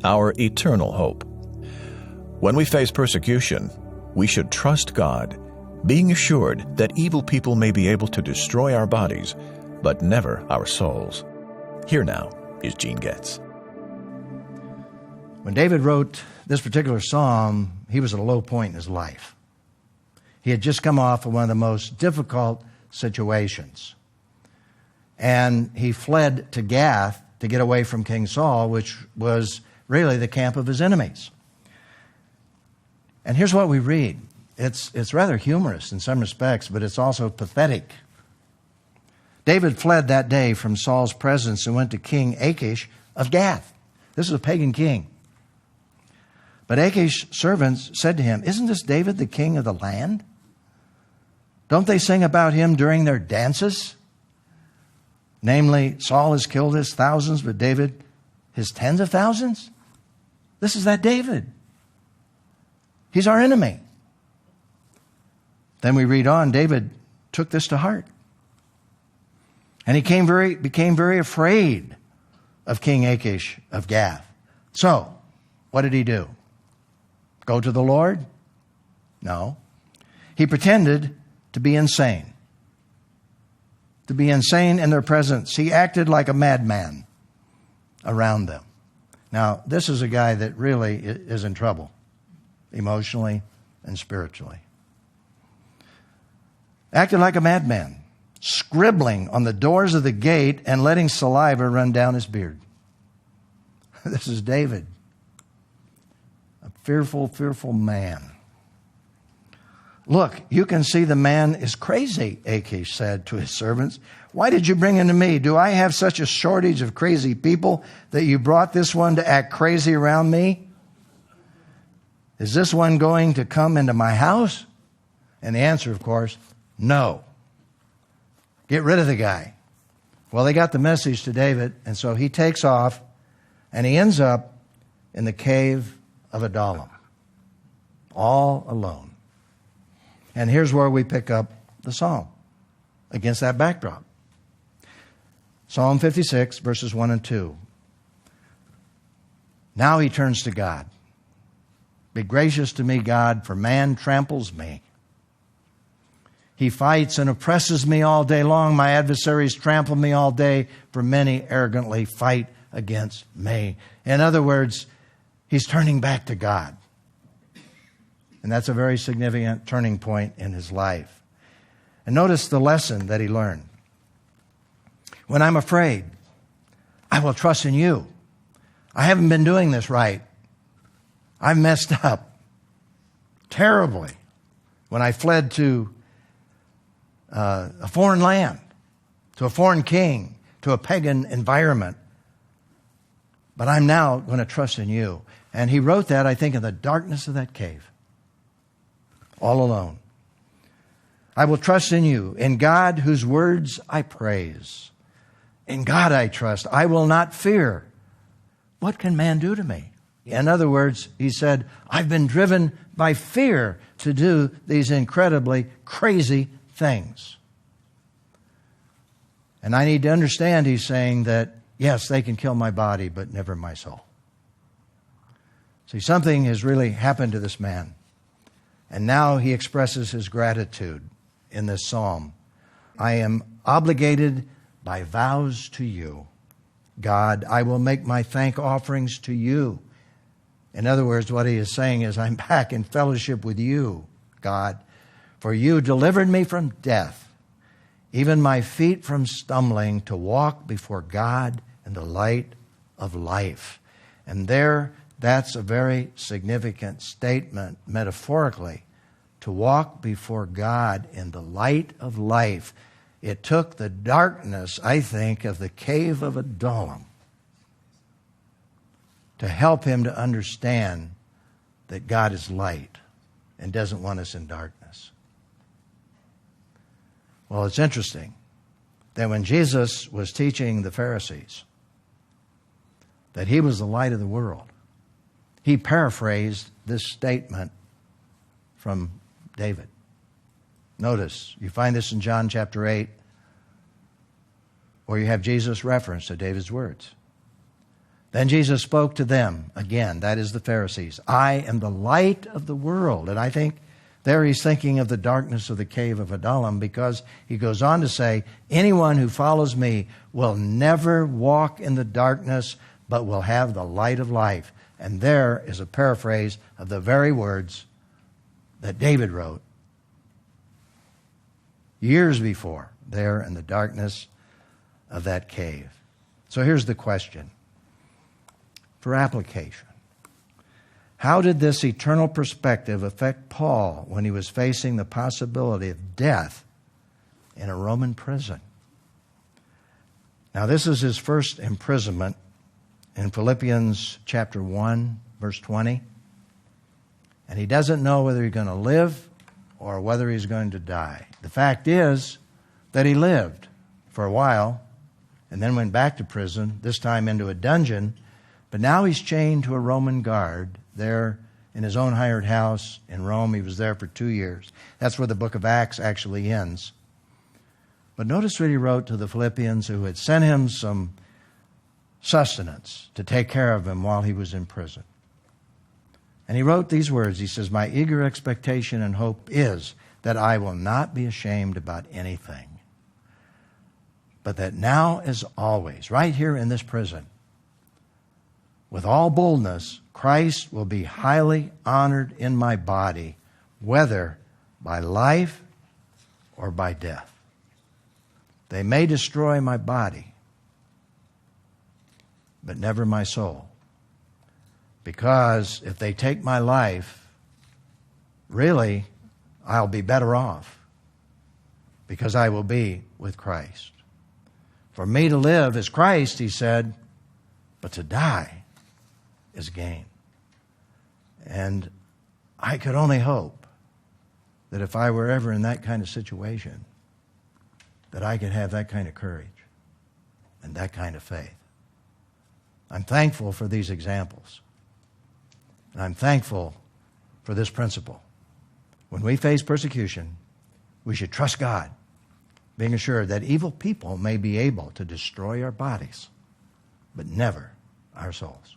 our eternal hope. When we face persecution, we should trust God, being assured that evil people may be able to destroy our bodies, but never our souls. Here now is Gene Getz. When David wrote this particular psalm, he was at a low point in his life. He had just come off of one of the most difficult situations. And he fled to Gath to get away from King Saul, which was really the camp of his enemies. And here's what we read. It's rather humorous in some respects, but it's also pathetic. David fled that day from Saul's presence and went to King Achish of Gath. This is a pagan king. But Achish's servants said to him, "Isn't this David the king of the land? Don't they sing about him during their dances? Namely, Saul has killed his thousands, but David his tens of thousands? This is that David. He's our enemy." Then we read on, David took this to heart. And he became very afraid of King Achish of Gath. So, what did he do? Go to the Lord? No. He pretended to be insane. To be insane in their presence. He acted like a madman around them. Now, this is a guy that really is in trouble, emotionally and spiritually. Acted like a madman, scribbling on the doors of the gate and letting saliva run down his beard. This is David, a fearful, fearful man. "Look, you can see the man is crazy," Achish said to his servants. "Why did you bring him to me? Do I have such a shortage of crazy people that you brought this one to act crazy around me? Is this one going to come into my house?" And the answer, of course, no. Get rid of the guy. Well, they got the message to David, and so he takes off, and he ends up in the cave of Adullam, all alone. And here's where we pick up the psalm against that backdrop. Psalm 56, verses 1 and 2. Now he turns to God. "Be gracious to me, God, for man tramples me. He fights and oppresses me all day long. My adversaries trample me all day, for many arrogantly fight against me." In other words, he's turning back to God. And that's a very significant turning point in his life. And notice the lesson that he learned. When I'm afraid, I will trust in you. I haven't been doing this right. I've messed up terribly when I fled to a foreign land, to a foreign king, to a pagan environment. But I'm now going to trust in you. And he wrote that, I think, in the darkness of that cave, all alone. "I will trust in you, in God whose words I praise. In God I trust. I will not fear. What can man do to me?" In other words, he said, I've been driven by fear to do these incredibly crazy things. And I need to understand, he's saying, that yes, they can kill my body, but never my soul. See, something has really happened to this man. And now he expresses his gratitude in this psalm. "I am obligated by vows to you. God, I will make my thank offerings to you." In other words, what he is saying is, I'm back in fellowship with you, God. "For you delivered me from death, even my feet from stumbling, to walk before God in the light of life." And that's a very significant statement, metaphorically, to walk before God in the light of life. It took the darkness, I think, of the cave of Adullam to help him to understand that God is light and doesn't want us in darkness. Well, it's interesting that when Jesus was teaching the Pharisees that he was the light of the world, he paraphrased this statement from David. Notice, you find this in John chapter 8, where you have Jesus' reference to David's words. Then Jesus spoke to them again, that is the Pharisees. I am the light of the world. And I think there he's thinking of the darkness of the cave of Adullam, because he goes on to say, anyone who follows me will never walk in the darkness, but will have the light of life. And there is a paraphrase of the very words that David wrote years before, there in the darkness of that cave. So here's the question for application. How did this eternal perspective affect Paul when he was facing the possibility of death in a Roman prison? Now, this is his first imprisonment in Philippians chapter 1, verse 20. And he doesn't know whether he's going to live or whether he's going to die. The fact is that he lived for a while and then went back to prison, this time into a dungeon. But now he's chained to a Roman guard there in his own hired house in Rome. He was there for 2 years. That's where the book of Acts actually ends. But notice what he wrote to the Philippians, who had sent him some sustenance to take care of him while he was in prison. And he wrote these words. He says, my eager expectation and hope is that I will not be ashamed about anything, but that now as always, right here in this prison, with all boldness, Christ will be highly honored in my body, whether by life or by death. They may destroy my body, but never my soul. Because if they take my life, really, I'll be better off, because I will be with Christ. For me to live is Christ, he said, but to die is gain. And I could only hope that if I were ever in that kind of situation, that I could have that kind of courage and that kind of faith. I'm thankful for these examples. And I'm thankful for this principle. When we face persecution, we should trust God, being assured that evil people may be able to destroy our bodies, but never our souls.